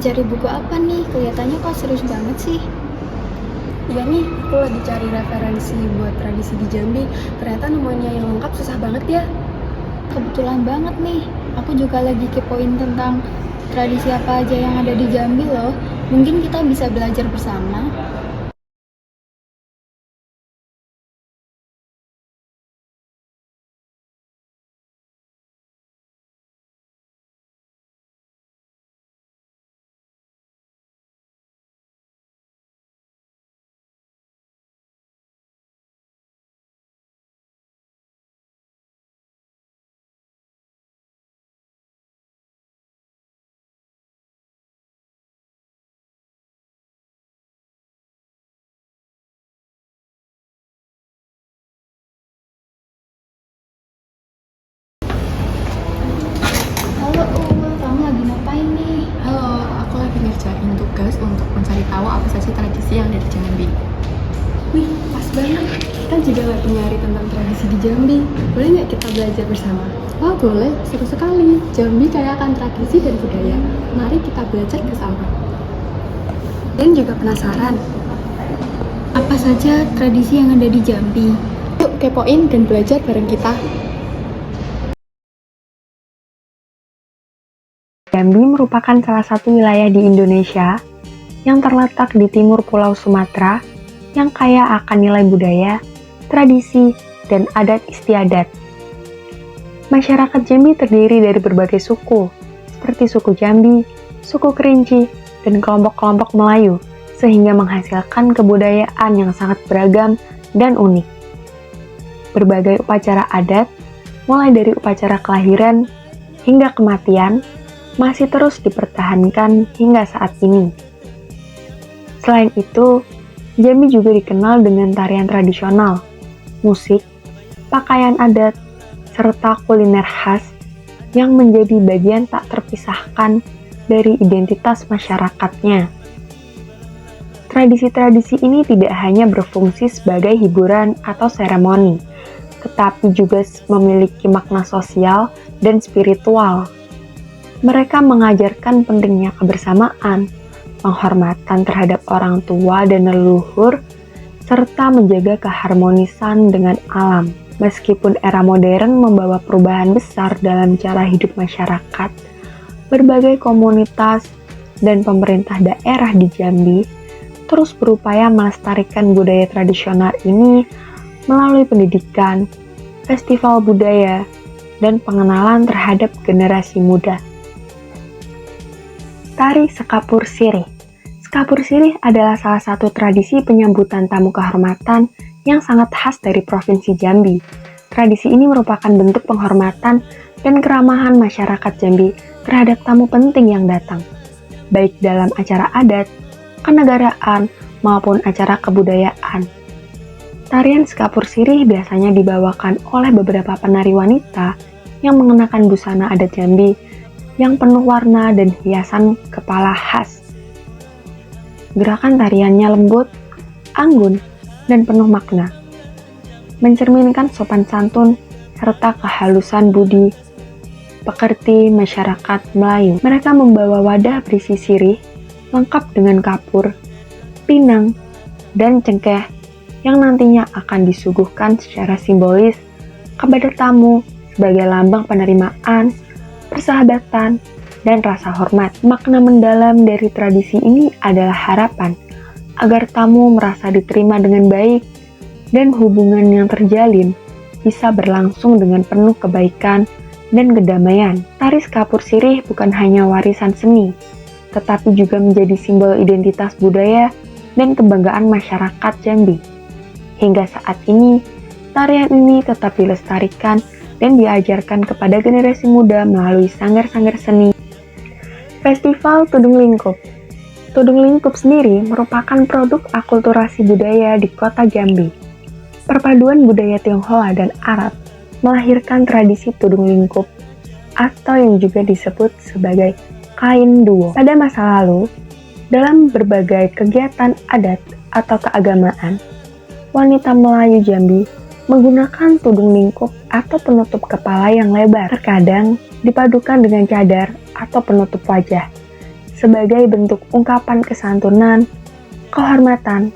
cari buku apa nih? Kelihatannya kok serius banget sih. Iya nih, aku lagi cari referensi buat tradisi di Jambi. Ternyata nemuinnya yang lengkap susah banget ya. Kebetulan banget nih, aku juga lagi kepoin tentang tradisi apa aja yang ada di Jambi loh. Mungkin kita bisa belajar bersama. Halo kamu lagi ngapain nih? Halo, aku lagi ngerjain tugas untuk mencari tahu apa saja tradisi yang ada di Jambi. Wih, pas banget. Kita juga lagi nyari tentang tradisi di Jambi. Boleh nggak kita belajar bersama? Oh boleh, seru sekali. Jambi kaya akan tradisi dan budaya. Mari kita belajar bersama. Dan juga penasaran? Apa saja tradisi yang ada di Jambi? Yuk kepoin dan belajar bareng kita. Jambi merupakan salah satu wilayah di Indonesia yang terletak di timur Pulau Sumatera yang kaya akan nilai budaya, tradisi, dan adat istiadat. Masyarakat Jambi terdiri dari berbagai suku, seperti suku Jambi, suku Kerinci, dan kelompok-kelompok Melayu, sehingga menghasilkan kebudayaan yang sangat beragam dan unik. Berbagai upacara adat, mulai dari upacara kelahiran hingga kematian, masih terus dipertahankan hingga saat ini. Selain itu, Jambi juga dikenal dengan tarian tradisional, musik, pakaian adat, serta kuliner khas yang menjadi bagian tak terpisahkan dari identitas masyarakatnya. Tradisi-tradisi ini tidak hanya berfungsi sebagai hiburan atau seremoni, tetapi juga memiliki makna sosial dan spiritual. Mereka mengajarkan pentingnya kebersamaan, penghormatan terhadap orang tua dan leluhur, serta menjaga keharmonisan dengan alam. Meskipun era modern membawa perubahan besar dalam cara hidup masyarakat, berbagai komunitas dan pemerintah daerah di Jambi terus berupaya melestarikan budaya tradisional ini melalui pendidikan, festival budaya, dan pengenalan terhadap generasi muda. Tari Sekapur Sirih. Sekapur Sirih adalah salah satu tradisi penyambutan tamu kehormatan yang sangat khas dari Provinsi Jambi. Tradisi ini merupakan bentuk penghormatan dan keramahan masyarakat Jambi terhadap tamu penting yang datang, baik dalam acara adat, kenegaraan, maupun acara kebudayaan. Tarian Sekapur Sirih biasanya dibawakan oleh beberapa penari wanita yang mengenakan busana adat Jambi yang penuh warna dan hiasan kepala khas. Gerakan tariannya lembut, anggun, dan penuh makna, mencerminkan sopan santun serta kehalusan budi pekerti masyarakat Melayu. Mereka membawa wadah berisi sirih, lengkap dengan kapur, pinang, dan cengkeh yang nantinya akan disuguhkan secara simbolis kepada tamu sebagai lambang penerimaan, persahabatan, dan rasa hormat. Makna mendalam dari tradisi ini adalah harapan agar tamu merasa diterima dengan baik dan hubungan yang terjalin bisa berlangsung dengan penuh kebaikan dan kedamaian. Tari Sekapur Sirih bukan hanya warisan seni, tetapi juga menjadi simbol identitas budaya dan kebanggaan masyarakat Jambi. Hingga saat ini, tarian ini tetap dilestarikan dan diajarkan kepada generasi muda melalui sanggar-sanggar seni. Festival Tudung Lingkup. Tudung Lingkup sendiri merupakan produk akulturasi budaya di kota Jambi. Perpaduan budaya Tionghoa dan Arab melahirkan tradisi Tudung Lingkup atau yang juga disebut sebagai kain duo. Pada masa lalu, dalam berbagai kegiatan adat atau keagamaan, wanita Melayu Jambi menggunakan tudung lingkup atau penutup kepala yang lebar, terkadang dipadukan dengan cadar atau penutup wajah, sebagai bentuk ungkapan kesantunan, kehormatan,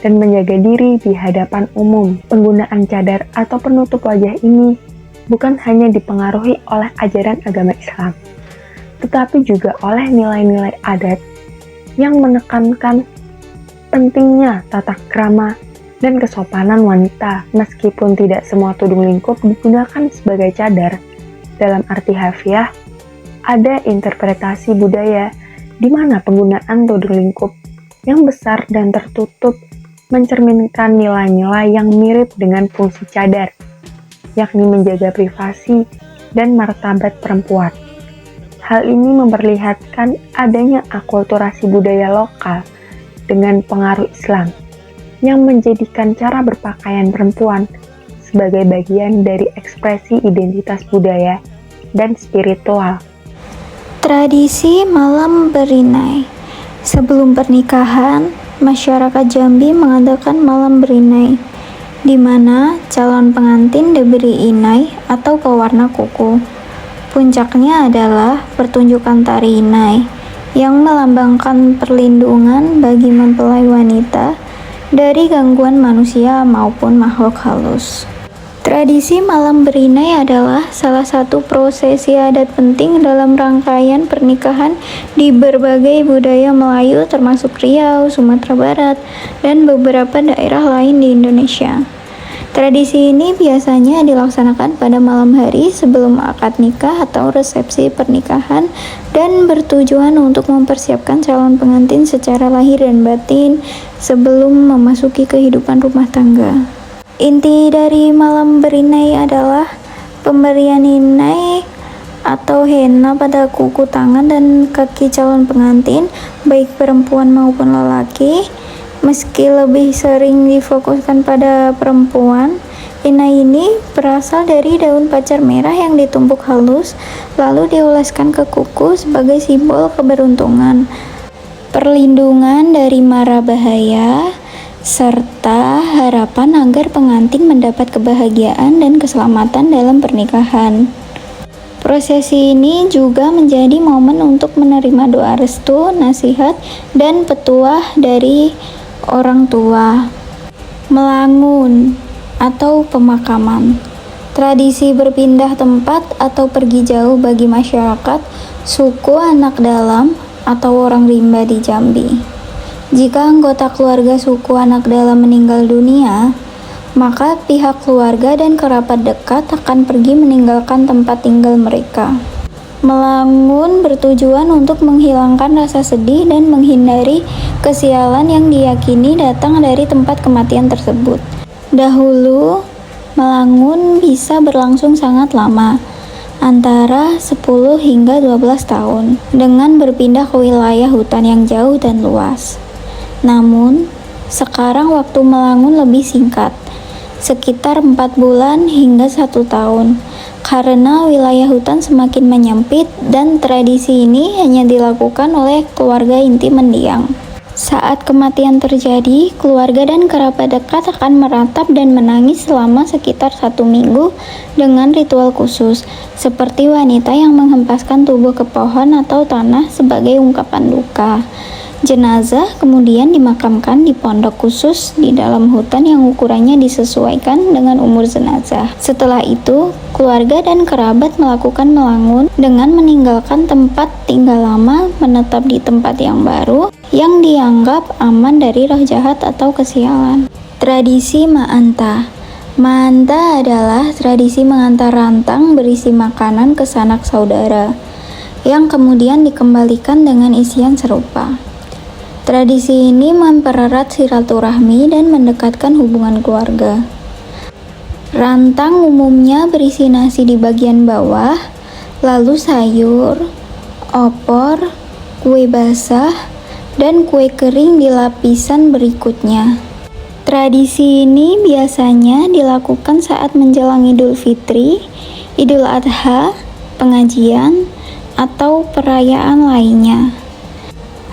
dan menjaga diri di hadapan umum. Penggunaan cadar atau penutup wajah ini bukan hanya dipengaruhi oleh ajaran agama Islam, tetapi juga oleh nilai-nilai adat yang menekankan pentingnya tata krama dan kesopanan wanita. Meskipun tidak semua tudung lingkup digunakan sebagai cadar dalam arti harfiah, ada interpretasi budaya di mana penggunaan tudung lingkup yang besar dan tertutup mencerminkan nilai-nilai yang mirip dengan fungsi cadar, yakni menjaga privasi dan martabat perempuan. Hal ini memperlihatkan adanya akulturasi budaya lokal dengan pengaruh Islam yang menjadikan cara berpakaian perempuan sebagai bagian dari ekspresi identitas budaya dan spiritual. Tradisi malam berinai. Sebelum pernikahan, masyarakat Jambi mengadakan malam berinai, di mana calon pengantin diberi inai atau pewarna kuku. Puncaknya adalah pertunjukan tari inai, yang melambangkan perlindungan bagi mempelai wanita dari gangguan manusia maupun makhluk halus. Tradisi malam berinai adalah salah satu prosesi adat penting dalam rangkaian pernikahan di berbagai budaya Melayu termasuk Riau, Sumatera Barat, dan beberapa daerah lain di Indonesia. Tradisi ini biasanya dilaksanakan pada malam hari sebelum akad nikah atau resepsi pernikahan dan bertujuan untuk mempersiapkan calon pengantin secara lahir dan batin sebelum memasuki kehidupan rumah tangga. Inti dari malam berinai adalah pemberian inai atau henna pada kuku tangan dan kaki calon pengantin, baik perempuan maupun lelaki. Meski lebih sering difokuskan pada perempuan, inai ini berasal dari daun pacar merah yang ditumbuk halus, lalu dioleskan ke kuku sebagai simbol keberuntungan, perlindungan dari mara bahaya, serta harapan agar pengantin mendapat kebahagiaan dan keselamatan dalam pernikahan. Prosesi ini juga menjadi momen untuk menerima doa restu, nasihat, dan petuah dari orang tua. Melangun atau pemakaman. Tradisi berpindah tempat atau pergi jauh bagi masyarakat suku anak dalam atau orang rimba di Jambi. Jika anggota keluarga suku anak dalam meninggal dunia, maka pihak keluarga dan kerabat dekat akan pergi meninggalkan tempat tinggal mereka. Melangun bertujuan untuk menghilangkan rasa sedih dan menghindari kesialan yang diyakini datang dari tempat kematian tersebut. Dahulu, melangun bisa berlangsung sangat lama, antara 10 hingga 12 tahun, dengan berpindah ke wilayah hutan yang jauh dan luas. Namun, sekarang waktu melangun lebih singkat, sekitar 4 bulan hingga 1 tahun, karena wilayah hutan semakin menyempit dan tradisi ini hanya dilakukan oleh keluarga inti mendiang. Saat kematian terjadi, keluarga dan kerabat dekat akan meratap dan menangis selama sekitar 1 minggu dengan ritual khusus, seperti wanita yang menghempaskan tubuh ke pohon atau tanah sebagai ungkapan duka. Jenazah kemudian dimakamkan di pondok khusus di dalam hutan yang ukurannya disesuaikan dengan umur jenazah. Setelah itu, keluarga dan kerabat melakukan melangun dengan meninggalkan tempat tinggal lama, menetap di tempat yang baru yang dianggap aman dari roh jahat atau kesialan. Tradisi Ma'anta. Ma'anta adalah tradisi mengantar rantang berisi makanan ke sanak saudara, yang kemudian dikembalikan dengan isian serupa. Tradisi ini mempererat silaturahmi dan mendekatkan hubungan keluarga. Rantang umumnya berisi nasi di bagian bawah, lalu sayur, opor, kue basah, dan kue kering di lapisan berikutnya. Tradisi ini biasanya dilakukan saat menjelang Idul Fitri, Idul Adha, pengajian, atau perayaan lainnya.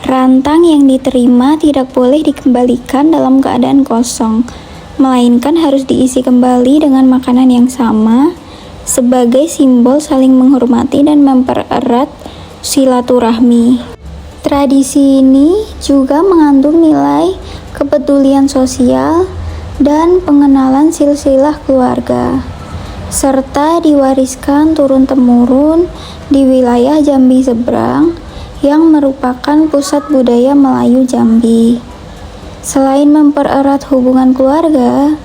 Rantang yang diterima tidak boleh dikembalikan dalam keadaan kosong, melainkan harus diisi kembali dengan makanan yang sama sebagai simbol saling menghormati dan mempererat silaturahmi. Tradisi ini juga mengandung nilai kepedulian sosial dan pengenalan silsilah keluarga, serta diwariskan turun-temurun di wilayah Jambi Seberang yang merupakan pusat budaya Melayu Jambi. Selain mempererat hubungan keluarga,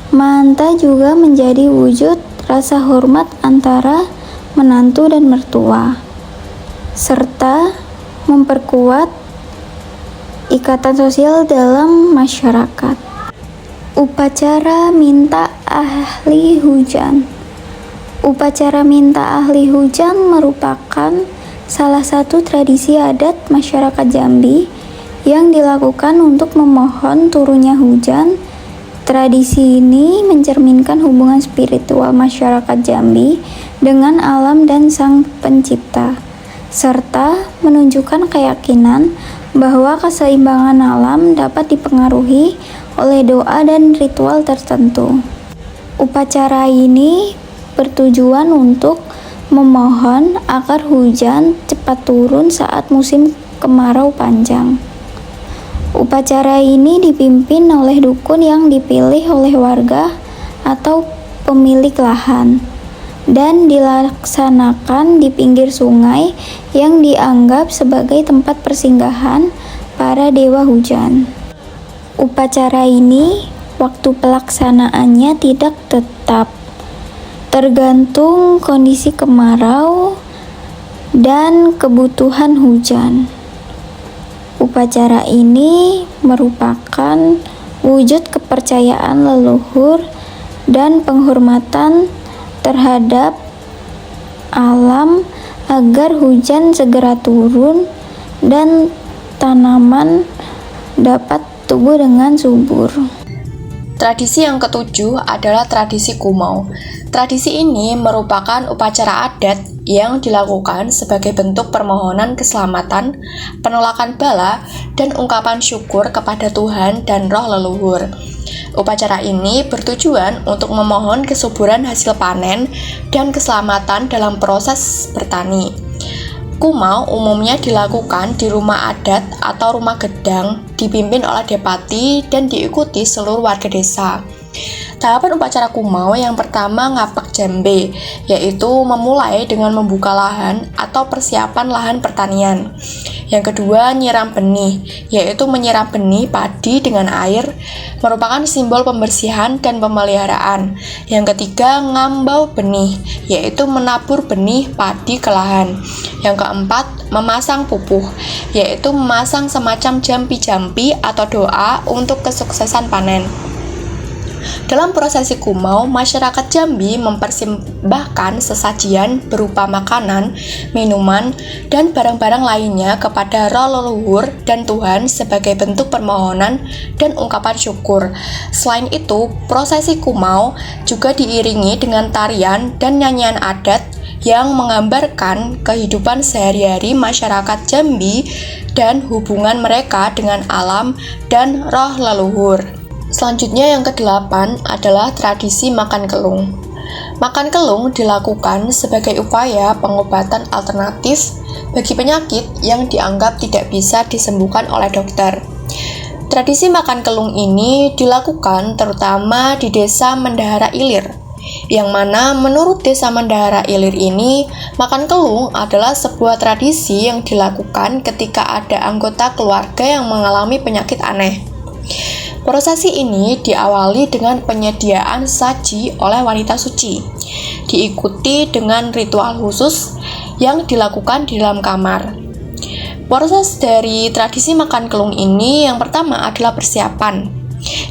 manta juga menjadi wujud rasa hormat antara menantu dan mertua, serta memperkuat ikatan sosial dalam masyarakat. Upacara minta ahli hujan. Upacara minta ahli hujan merupakan salah satu tradisi adat masyarakat Jambi yang dilakukan untuk memohon turunnya hujan. Tradisi ini mencerminkan hubungan spiritual masyarakat Jambi dengan alam dan Sang Pencipta, serta menunjukkan keyakinan bahwa keseimbangan alam dapat dipengaruhi oleh doa dan ritual tertentu. Upacara ini bertujuan untuk memohon agar hujan cepat turun saat musim kemarau panjang. Upacara ini dipimpin oleh dukun yang dipilih oleh warga atau pemilik lahan dan dilaksanakan di pinggir sungai yang dianggap sebagai tempat persinggahan para dewa hujan. Upacara ini waktu pelaksanaannya tidak tetap, tergantung kondisi kemarau dan kebutuhan hujan. Upacara ini merupakan wujud kepercayaan leluhur dan penghormatan terhadap alam agar hujan segera turun dan tanaman dapat tumbuh dengan subur. Tradisi yang ketujuh adalah tradisi Kumau. Tradisi ini merupakan upacara adat yang dilakukan sebagai bentuk permohonan keselamatan, penolakan bala, dan ungkapan syukur kepada Tuhan dan roh leluhur. Upacara ini bertujuan untuk memohon kesuburan hasil panen dan keselamatan dalam proses bertani. Kumau umumnya dilakukan di rumah adat atau rumah gedang, dipimpin oleh Depati dan diikuti seluruh warga desa. Tahapan upacara Kumau yang pertama ngapak jambe, yaitu memulai dengan membuka lahan atau persiapan lahan pertanian. Yang kedua, nyiram benih, yaitu menyiram benih padi dengan air, merupakan simbol pembersihan dan pemeliharaan. Yang ketiga, ngambau benih, yaitu menabur benih padi ke lahan. Yang keempat, memasang pupuh, yaitu memasang semacam jampi-jampi atau doa untuk kesuksesan panen. Dalam prosesi Kumau, masyarakat Jambi mempersembahkan sesajian berupa makanan, minuman, dan barang-barang lainnya kepada roh leluhur dan Tuhan sebagai bentuk permohonan dan ungkapan syukur. Selain itu, prosesi Kumau juga diiringi dengan tarian dan nyanyian adat yang menggambarkan kehidupan sehari-hari masyarakat Jambi dan hubungan mereka dengan alam dan roh leluhur. Selanjutnya yang ke-8 adalah tradisi makan kelung. Makan kelung dilakukan sebagai upaya pengobatan alternatif bagi penyakit yang dianggap tidak bisa disembuhkan oleh dokter. Tradisi makan kelung ini dilakukan terutama di Desa Mendahara Ilir, yang mana menurut Desa Mendahara Ilir ini, makan kelung adalah sebuah tradisi yang dilakukan ketika ada anggota keluarga yang mengalami penyakit aneh. Prosesi ini diawali dengan penyediaan saji oleh wanita suci, diikuti dengan ritual khusus yang dilakukan di dalam kamar. Proses dari tradisi makan kelung ini yang pertama adalah persiapan,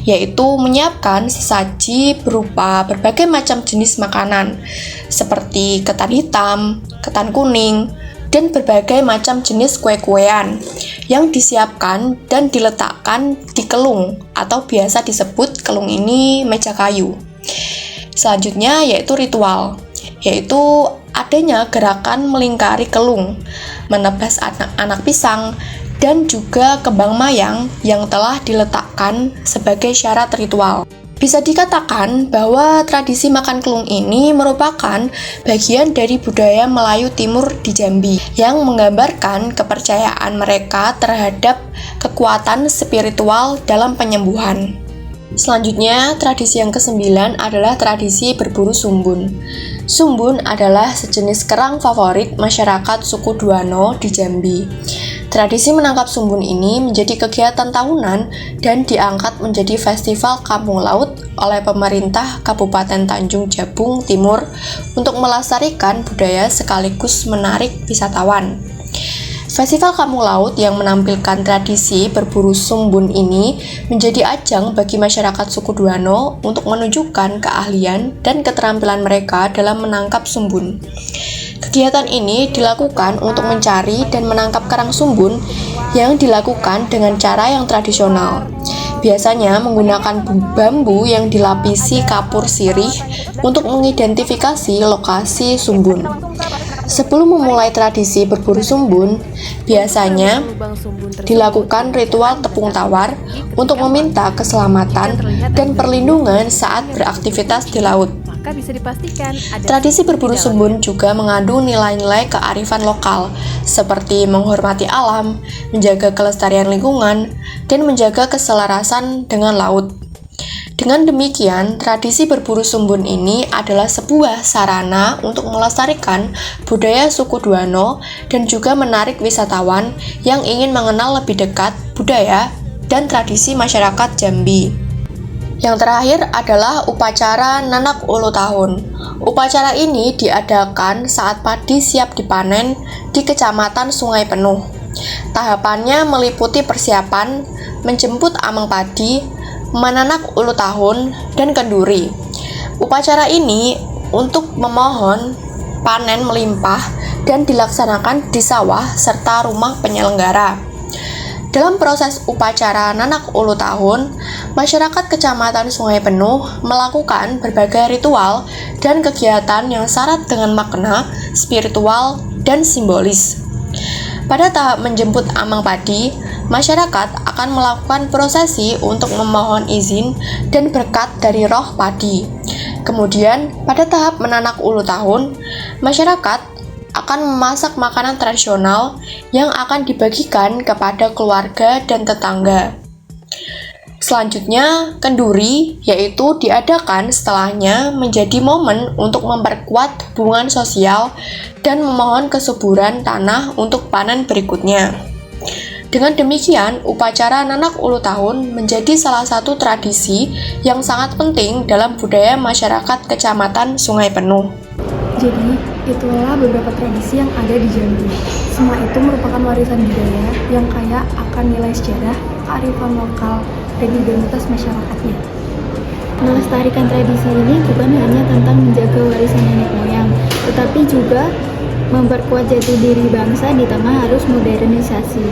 yaitu menyiapkan sesaji berupa berbagai macam jenis makanan, seperti ketan hitam, ketan kuning, dan berbagai macam jenis kue-kuean yang disiapkan dan diletakkan di kelung atau biasa disebut kelung ini meja kayu. Selanjutnya yaitu ritual, yaitu adanya gerakan melingkari kelung, menebas anak pisang, dan juga kembang mayang yang telah diletakkan sebagai syarat ritual. Bisa dikatakan bahwa tradisi makan kelung ini merupakan bagian dari budaya Melayu Timur di Jambi yang menggambarkan kepercayaan mereka terhadap kekuatan spiritual dalam penyembuhan. Selanjutnya, tradisi yang ke-9 adalah tradisi berburu sumbun. Sumbun adalah sejenis kerang favorit masyarakat suku Duano di Jambi. Tradisi menangkap sumbun ini menjadi kegiatan tahunan dan diangkat menjadi festival kampung laut oleh pemerintah Kabupaten Tanjung Jabung Timur untuk melestarikan budaya sekaligus menarik wisatawan. Festival Kampung Laut yang menampilkan tradisi berburu sumbun ini menjadi ajang bagi masyarakat suku Duano untuk menunjukkan keahlian dan keterampilan mereka dalam menangkap sumbun. Kegiatan ini dilakukan untuk mencari dan menangkap kerang sumbun yang dilakukan dengan cara yang tradisional. Biasanya menggunakan bambu yang dilapisi kapur sirih untuk mengidentifikasi lokasi sumbun. Sebelum memulai tradisi berburu sumbun, biasanya dilakukan ritual tepung tawar untuk meminta keselamatan dan perlindungan saat beraktivitas di laut. Tradisi berburu sumbun juga mengandung nilai-nilai kearifan lokal, seperti menghormati alam, menjaga kelestarian lingkungan, dan menjaga keselarasan dengan laut. Dengan demikian, tradisi berburu sumbun ini adalah sebuah sarana untuk melestarikan budaya suku Duano dan juga menarik wisatawan yang ingin mengenal lebih dekat budaya dan tradisi masyarakat Jambi. Yang terakhir adalah upacara Nanak Ulu Tahun. Upacara ini diadakan saat padi siap dipanen di Kecamatan Sungai Penuh. Tahapannya meliputi persiapan, menjemput amang padi, menanak ulu tahun, dan kenduri. Upacara ini untuk memohon panen melimpah dan dilaksanakan di sawah serta rumah penyelenggara. Dalam proses upacara Nanak Ulu Tahun, masyarakat Kecamatan Sungai Penuh melakukan berbagai ritual dan kegiatan yang syarat dengan makna spiritual dan simbolis. Pada tahap menjemput amang padi, masyarakat akan melakukan prosesi untuk memohon izin dan berkat dari roh padi. Kemudian, pada tahap menanak ulu tahun, masyarakat akan memasak makanan tradisional yang akan dibagikan kepada keluarga dan tetangga. Selanjutnya, kenduri, yaitu diadakan setelahnya menjadi momen untuk memperkuat hubungan sosial dan memohon kesuburan tanah untuk panen berikutnya. Dengan demikian, upacara Nanak Ulu Tahun menjadi salah satu tradisi yang sangat penting dalam budaya masyarakat Kecamatan Sungai Penuh. Jadi, itulah beberapa tradisi yang ada di Jambi. Semua itu merupakan warisan budaya yang kaya akan nilai sejarah, kearifan lokal, dan identitas masyarakatnya. Melestarikan tradisi ini bukan hanya tentang menjaga warisan nenek moyang, tetapi juga memperkuat jati diri bangsa di tengah arus modernisasi.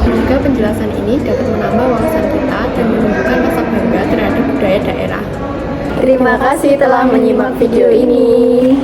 Semoga penjelasan ini dapat menambah wawasan kita dan menunjukkan rasa bangga terhadap budaya daerah. Terima kasih telah menyimak video ini.